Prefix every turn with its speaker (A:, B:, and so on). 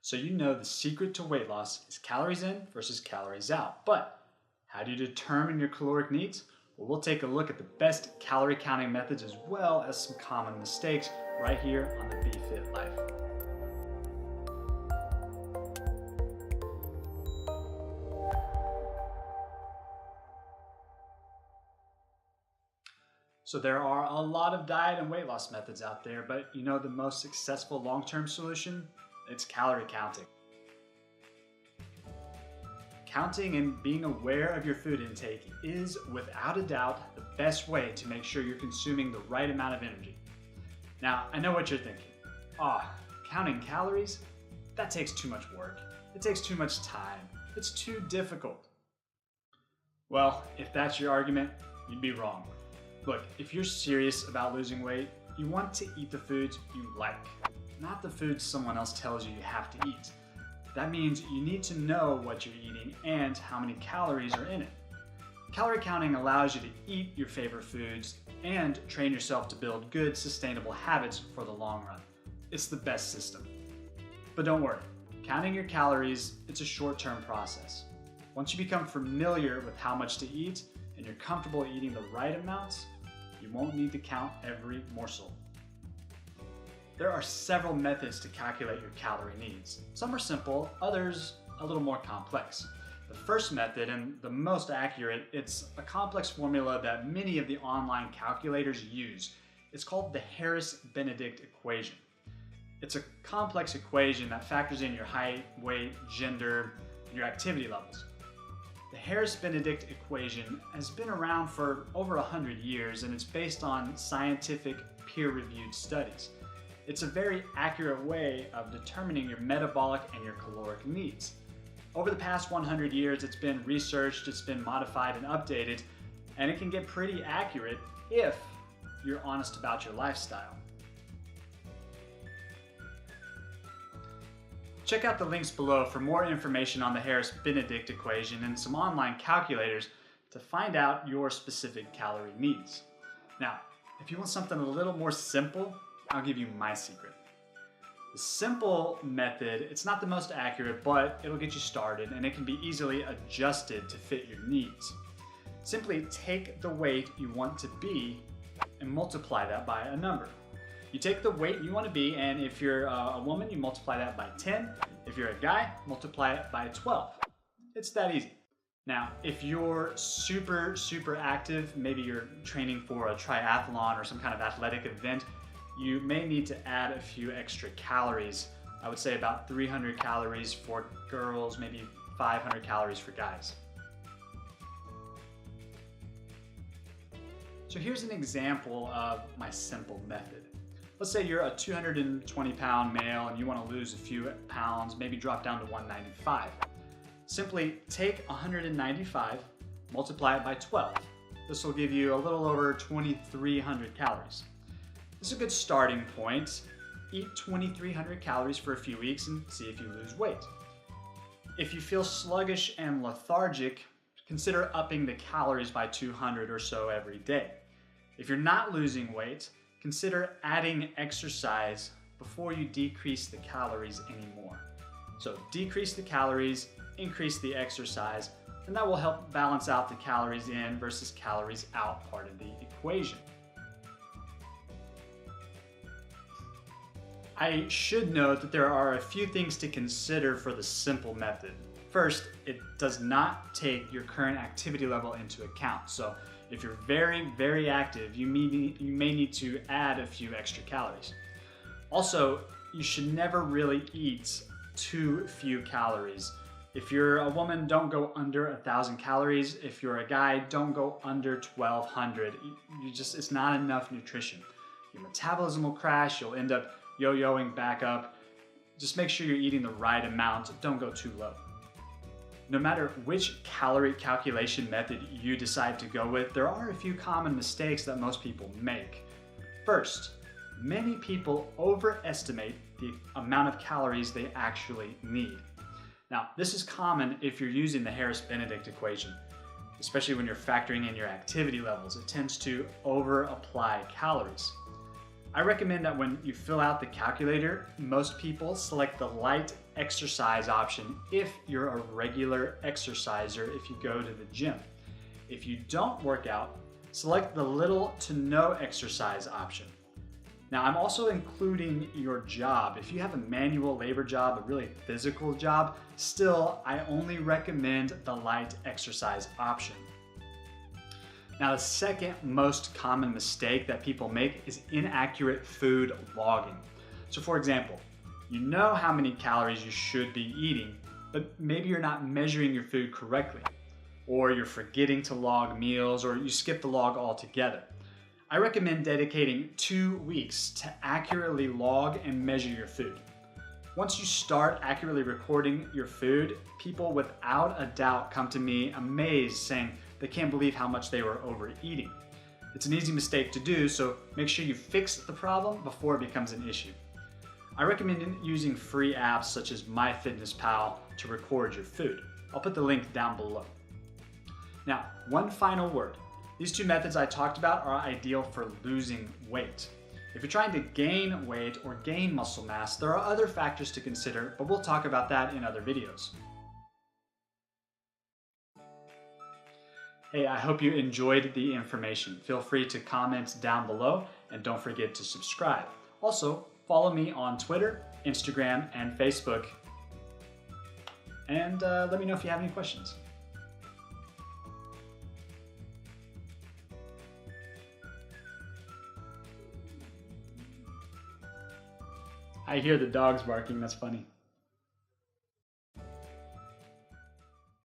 A: So you know the secret to weight loss is calories in versus calories out. But how do you determine your caloric needs? Well, we'll take a look at the best calorie counting methods as well as some common mistakes right here on the Be Fit Life. So there are a lot of diet and weight loss methods out there, but you know the most successful long-term solution? It's calorie counting. Counting and being aware of your food intake is, without a doubt, the best way to make sure you're consuming the right amount of energy. Now, I know what you're thinking. Counting calories? That takes too much work. It takes too much time. It's too difficult. Well, if that's your argument, you'd be wrong. Look, if you're serious about losing weight, you want to eat the foods you like, not the foods someone else tells you you have to eat. That means you need to know what you're eating and how many calories are in it. Calorie counting allows you to eat your favorite foods and train yourself to build good, sustainable habits for the long run. It's the best system. But don't worry, counting your calories, it's a short-term process. Once you become familiar with how much to eat and you're comfortable eating the right amounts, you won't need to count every morsel. There are several methods to calculate your calorie needs. Some are simple, others a little more complex. The first method, and the most accurate, it's a complex formula that many of the online calculators use. It's called the Harris-Benedict equation. It's a complex equation that factors in your height, weight, gender, and your activity levels. The Harris-Benedict equation has been around for over 100 years, and it's based on scientific peer-reviewed studies. It's a very accurate way of determining your metabolic and your caloric needs. Over the past 100 years, it's been researched, it's been modified and updated, and it can get pretty accurate if you're honest about your lifestyle. Check out the links below for more information on the Harris-Benedict equation and some online calculators to find out your specific calorie needs. Now, if you want something a little more simple, I'll give you my secret. The simple method, it's not the most accurate, but it'll get you started and it can be easily adjusted to fit your needs. Simply take the weight you want to be and multiply that by a number. You take the weight you want to be, and if you're a woman, you multiply that by 10. If you're a guy, multiply it by 12. It's that easy. Now, if you're super active, maybe you're training for a triathlon or some kind of athletic event, you may need to add a few extra calories. I would say about 300 calories for girls, maybe 500 calories for guys. So here's an example of my simple method. Let's say you're a 220-pound male and you want to lose a few pounds, maybe drop down to 195. Simply take 195, multiply it by 12. This will give you a little over 2,300 calories. This is a good starting point. Eat 2,300 calories for a few weeks and see if you lose weight. If you feel sluggish and lethargic, consider upping the calories by 200 or so every day. If you're not losing weight, consider adding exercise before you decrease the calories anymore. So decrease the calories, increase the exercise, and that will help balance out the calories in versus calories out part of the equation. I should note that there are a few things to consider for the simple method. First, it does not take your current activity level into account. So if you're very active, you may need to add a few extra calories. Also, you should never really eat too few calories. If you're a woman, don't go under 1,000 calories. If you're a guy, don't go under 1,200. It's not enough nutrition. Your metabolism will crash, you'll end up yo-yoing back up. Just make sure you're eating the right amount, don't go too low. No matter which calorie calculation method you decide to go with, there are a few common mistakes that most people make. First, many people overestimate the amount of calories they actually need. Now, this is common if you're using the Harris-Benedict equation, especially when you're factoring in your activity levels. It tends to over-apply calories. I recommend that when you fill out the calculator, most people select the light exercise option if you're a regular exerciser if you go to the gym. If you don't work out, select the little to no exercise option. Now, I'm also including your job. If you have a manual labor job, a really physical job, still, I only recommend the light exercise option. Now, the second most common mistake that people make is inaccurate food logging. So for example, you know how many calories you should be eating, but maybe you're not measuring your food correctly, or you're forgetting to log meals, or you skip the log altogether. I recommend dedicating 2 weeks to accurately log and measure your food. Once you start accurately recording your food, people without a doubt come to me amazed, saying they can't believe how much they were overeating. It's an easy mistake to do, so make sure you fix the problem before it becomes an issue. I recommend using free apps such as MyFitnessPal to record your food. I'll put the link down below. Now, one final word. These two methods I talked about are ideal for losing weight. If you're trying to gain weight or gain muscle mass, there are other factors to consider, but we'll talk about that in other videos. Hey, I hope you enjoyed the information. Feel free to comment down below and don't forget to subscribe. Also, follow me on Twitter, Instagram, and Facebook. And let me know if you have any questions. I hear the dogs barking, that's funny.